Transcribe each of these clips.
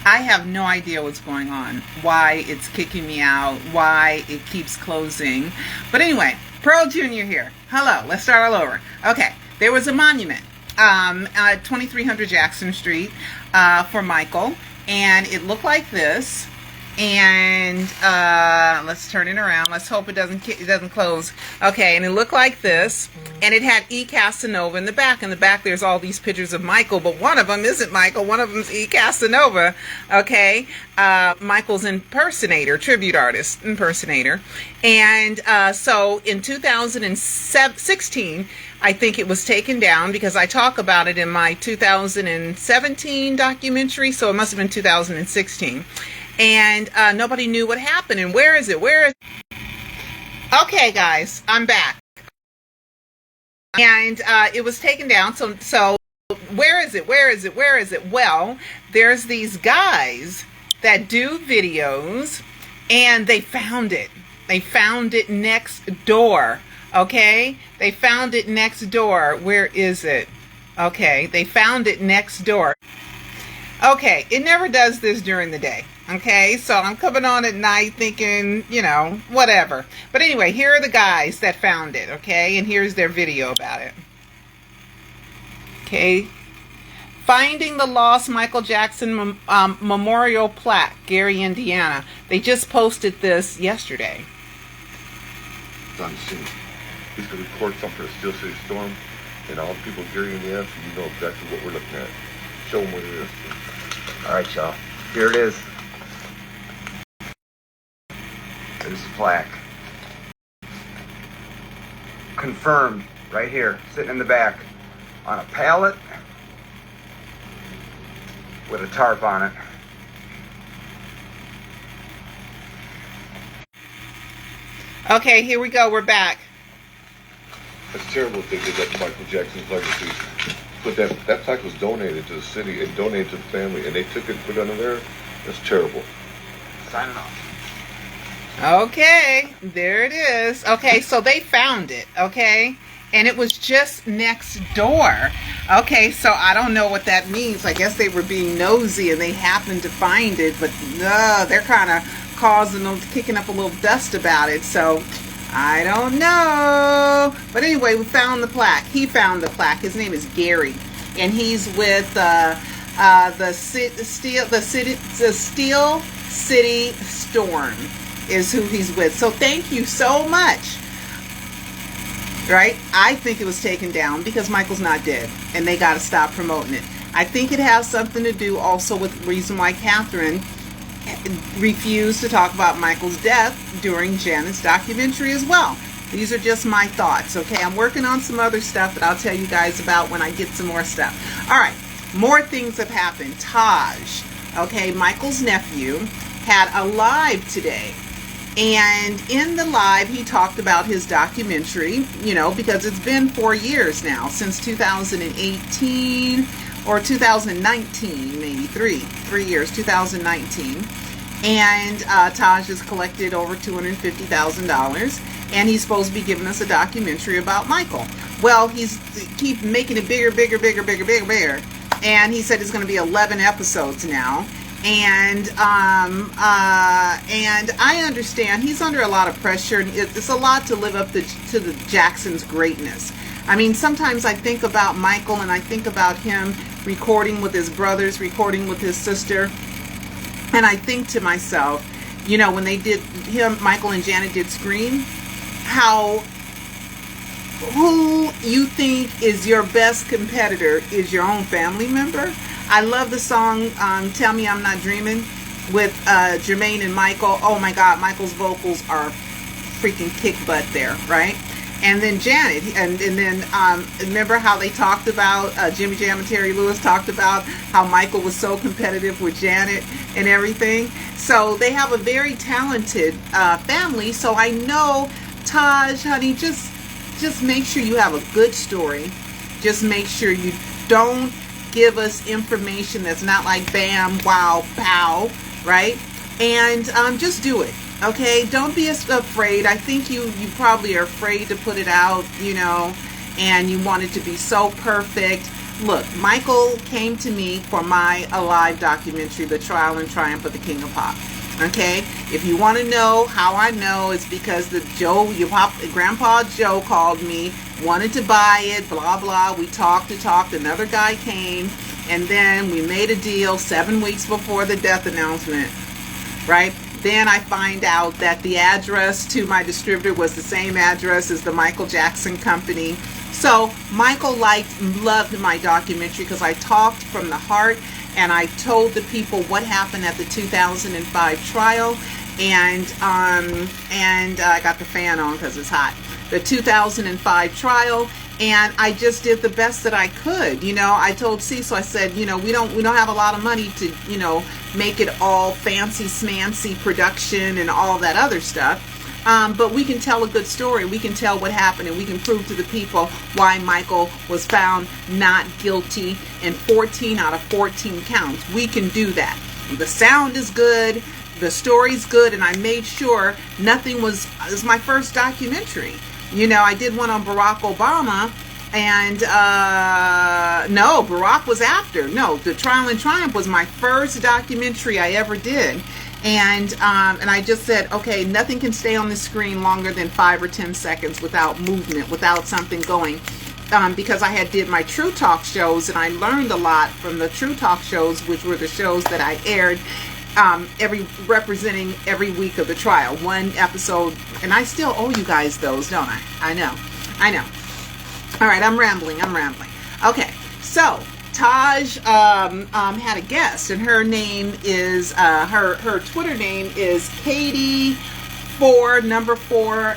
I have no idea what's going on, why it's kicking me out, why it keeps closing. But anyway, Pearl Jr. here. Hello, let's start all over. Okay, there was a monument at 2300 Jackson Street for Michael, and it looked like this. And let's turn it around. Let's hope it doesn't close. Okay, and it looked like this, and it had E. Casanova in the back. In the back, there's all these pictures of Michael, but one of them isn't Michael. One of them's E. Casanova. Okay, Michael's impersonator, tribute artist, impersonator. And so in 2016, I think it was taken down because I talk about it in my 2017 documentary. So it must have been 2016. And nobody knew what happened. And where is it? Okay, guys, I'm back. And it was taken down. So where is it? Well, there's these guys that do videos, and they found it. They found it next door. Okay? They found it next door. Where is it? Okay, they found it next door. Okay, it never does this during the day. Okay, so I'm coming on at night thinking, you know, whatever. But anyway, here are the guys that found it, okay? And here's their video about it. Okay. Finding the Lost Michael Jackson Memorial Plaque, Gary, Indiana. They just posted this yesterday. On the scene. He's going to record something for the Steel City Storm and all the people of Gary, Indiana, so you know exactly what we're looking at. Show them what it is. All right, y'all. Here it is. There's the plaque. Confirmed right here, sitting in the back on a pallet with a tarp on it. Okay, here we go. We're back. That's terrible if they did that to Michael Jackson's legacy. But that plaque was donated to the city and donated to the family, and they took it and put it under there. That's terrible. Signing off. Okay, there it is. Okay, so they found it, okay? And it was just next door. Okay, so I don't know what that means. I guess they were being nosy and they happened to find it, but they're kind of kicking up a little dust about it, so I don't know. But anyway, we found the plaque. He found the plaque. His name is Gary, and he's with the Steel City Storm is who he's with. So thank you so much. Right? I think it was taken down because Michael's not dead, and they got to stop promoting it. I think it has something to do also with the reason why Catherine refused to talk about Michael's death during Janet's documentary as well. These are just my thoughts, okay? I'm working on some other stuff that I'll tell you guys about when I get some more stuff. All right, more things have happened. Taj, okay, Michael's nephew, had a live today. And in the live, he talked about his documentary, you know, because it's been 4 years now, since 2018 or 2019, maybe three years, 2019. And Taj has collected over $250,000, and he's supposed to be giving us a documentary about Michael. Well, he's keep making it bigger, and he said it's going to be 11 episodes now. And I understand he's under a lot of pressure. It's a lot to live up to the Jackson's greatness. I mean, sometimes I think about Michael, and I think about him recording with his brothers, recording with his sister, and I think to myself, you know, when they did Michael and Janet did Scream, who you think is your best competitor is your own family member. I love the song Tell Me I'm Not Dreaming with Jermaine and Michael. Oh my God, Michael's vocals are freaking kick butt there, right? And then Janet, and then remember how they talked about, Jimmy Jam and Terry Lewis talked about how Michael was so competitive with Janet and everything. So they have a very talented family. So I know, Taj, honey, just make sure you have a good story. Just make sure you don't give us information that's not like bam, wow, pow, right? And just do it, okay? Don't be afraid. I think you probably are afraid to put it out, you know, and you want it to be so perfect. Look, Michael came to me for my Alive documentary, The Trial and Triumph of the King of Pop. Okay, if you want to know how I know, it's because Grandpa Joe called me, wanted to buy it, blah blah. We talked, another guy came, and then we made a deal 7 weeks before the death announcement, right? Then I find out that the address to my distributor was the same address as the Michael Jackson company. So Michael loved my documentary because I talked from the heart, and I told the people what happened at the 2005 trial, and I got the fan on because it's hot. The 2005 trial, and I just did the best that I could. You know, I told Cecil, I said, you know, we don't have a lot of money to, you know, make it all fancy smancy production and all that other stuff. But we can tell a good story. We can tell what happened, and we can prove to the people why Michael was found not guilty in 14 out of 14 counts. We can do that. The sound is good. The story's good. And I made sure nothing was... It was my first documentary. You know, I did one on Barack Obama. And, no, Barack was after. No, The Trial and Triumph was my first documentary I ever did. And I just said, okay, nothing can stay on the screen longer than 5 or 10 seconds without movement, without something going. Because I did my True Talk shows, and I learned a lot from the True Talk shows, which were the shows that I aired representing every week of the trial. One episode, and I still owe you guys those, don't I? I know. All right, I'm rambling. Okay, so Taj had a guest, and her name is her Twitter name is Katie 4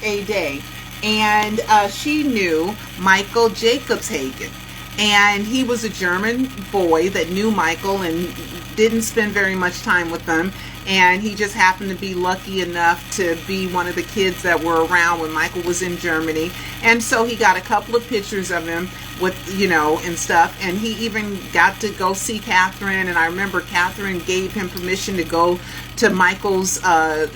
a day, and she knew Michael Jacobshagen, and he was a German boy that knew Michael and didn't spend very much time with them, and he just happened to be lucky enough to be one of the kids that were around when Michael was in Germany, and so he got a couple of pictures of him with, you know, and stuff, and he even got to go see Catherine, and I remember Catherine gave him permission to go to Michael's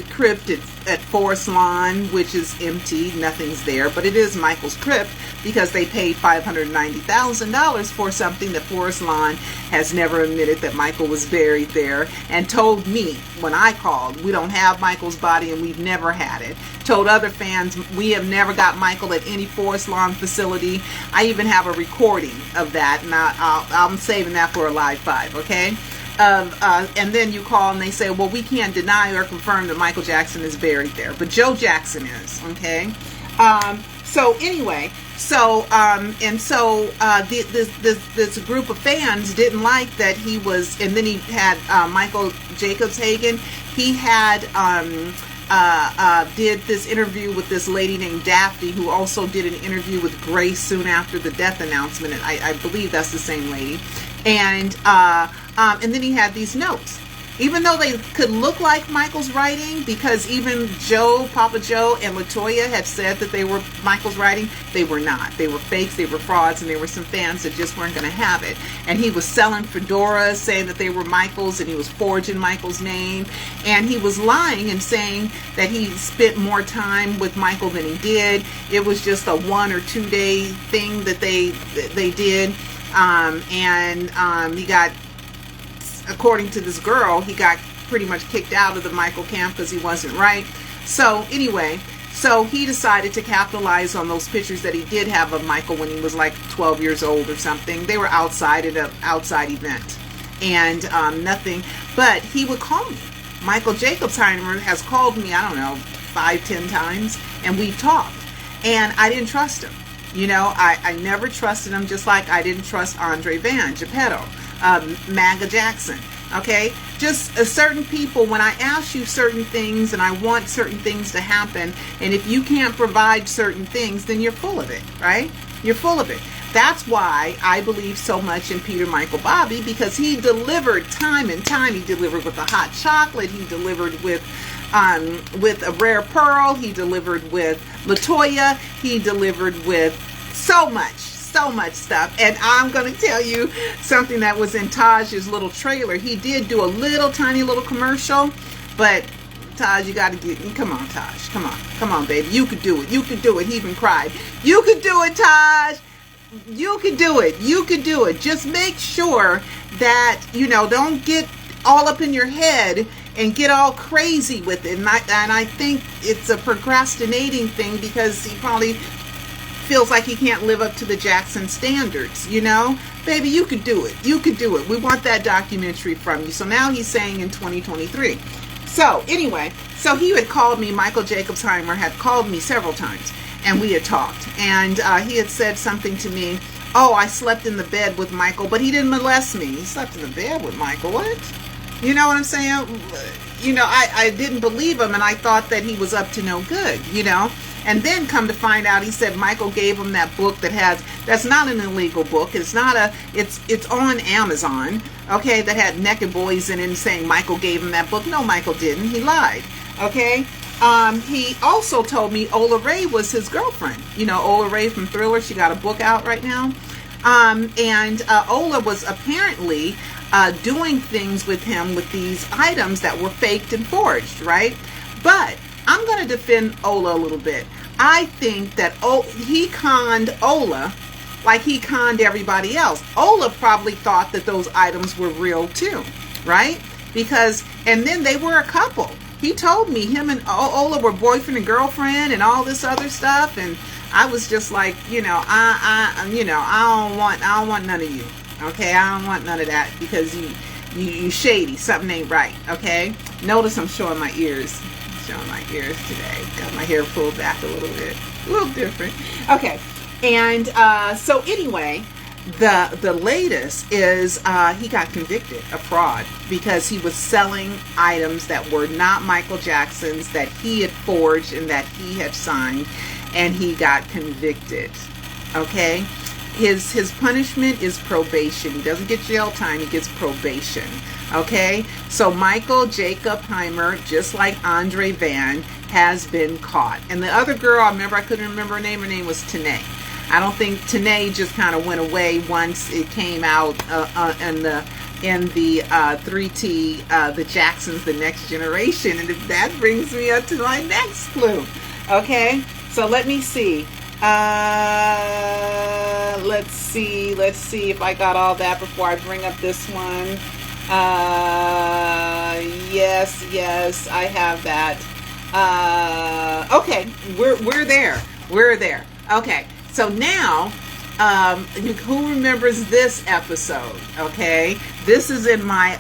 crypt at Forest Lawn, which is empty, nothing's there, but it is Michael's crypt because they paid $590,000 for something that Forest Lawn has never admitted that Michael was buried there, and told me when I called, we don't have Michael's body and we've never had it. Told other fans, we have never got Michael at any Forest Lawn facility. I even have a recording of that, and I'm saving that for Alive 5, okay? And then you call and they say, well, we can't deny or confirm that Michael Jackson is buried there, but Joe Jackson is, okay? So anyway, this group of fans didn't like that he was, and then he had Michael Jacobshagen. He had did this interview with this lady named Daphne, who also did an interview with Grace soon after the death announcement, and I believe that's the same lady. And then he had these notes. Even though they could look like Michael's writing, because even Joe, Papa Joe, and LaToya had said that they were Michael's writing, they were not. They were fakes, they were frauds, and there were some fans that just weren't going to have it. And he was selling fedoras, saying that they were Michael's, and he was forging Michael's name. And he was lying and saying that he spent more time with Michael than he did. It was just a 1 or 2 day thing that they did. He got, according to this girl, he got pretty much kicked out of the Michael camp because he wasn't right. So anyway, so he decided to capitalize on those pictures that he did have of Michael when he was like 12 years old or something. They were outside at an outside event, and nothing. But he would call me. Michael Jacobsheimer has called me, I don't know, 5-10 times, and we've talked. And I didn't trust him. You know, I never trusted him, just like I didn't trust Andre Van Geppetto, Maga Jackson, okay? Just certain people, when I ask you certain things and I want certain things to happen, and if you can't provide certain things, then you're full of it, right? You're full of it. That's why I believe so much in Peter Michael Bobby, because he delivered time and time. He delivered with a hot chocolate. He delivered with a rare pearl. He delivered with LaToya. He delivered with so much stuff. And I'm going to tell you something that was in Taj's little trailer. He did do a little tiny little commercial, but Taj, you got to get, come on, Taj, come on, baby, you could do it. You could do it. He even cried. You could do it, Taj. You can do it. You can do it. Just make sure that, don't get all up in your head and get all crazy with it. And I think it's a procrastinating thing because he probably feels like he can't live up to the Jackson standards, Baby, you could do it. You could do it. We want that documentary from you. So now he's saying in 2023. So anyway, so he had called me, Michael Jacobsheimer had called me several times, and we had talked. And he had said something to me, oh, I slept in the bed with Michael, but he didn't molest me. He slept in the bed with Michael. What? You know what I'm saying? I didn't believe him, and I thought that he was up to no good, And then come to find out, he said Michael gave him that book that's not an illegal book. It's on Amazon, okay, that had naked boys in it and saying Michael gave him that book. No, Michael didn't. He lied, okay? He also told me Ola Ray was his girlfriend. Ola Ray from Thriller, she got a book out right now. And Ola was apparently doing things with him with these items that were faked and forged, right? But I'm going to defend Ola a little bit. I think that he conned Ola like he conned everybody else. Ola probably thought that those items were real too, right? And then they were a couple. He told me him and Ola were boyfriend and girlfriend and all this other stuff, and I was just like, I don't want none of you, okay? I don't want none of that because you shady. Something ain't right, okay? Notice I'm showing my ears. Showing my ears today. Got my hair pulled back a little bit. A little different. Okay. And so anyway, the latest is he got convicted of fraud because he was selling items that were not Michael Jackson's, that he had forged and that he had signed, and he got convicted. Okay? His punishment is probation. He doesn't get jail time, he gets probation. Okay, so Michael Jacobsheimer, just like Andre Van, has been caught. And the other girl, I couldn't remember her name. Her name was Tanae. I don't think Tanae just kind of went away once it came out in the 3T, the Jacksons, the Next Generation. And that brings me up to my next clue. Okay, so let me see. Let's see if I got all that before I bring up this one. Yes, I have that. Okay, we're there. Okay, so now, who remembers this episode? Okay, this is in my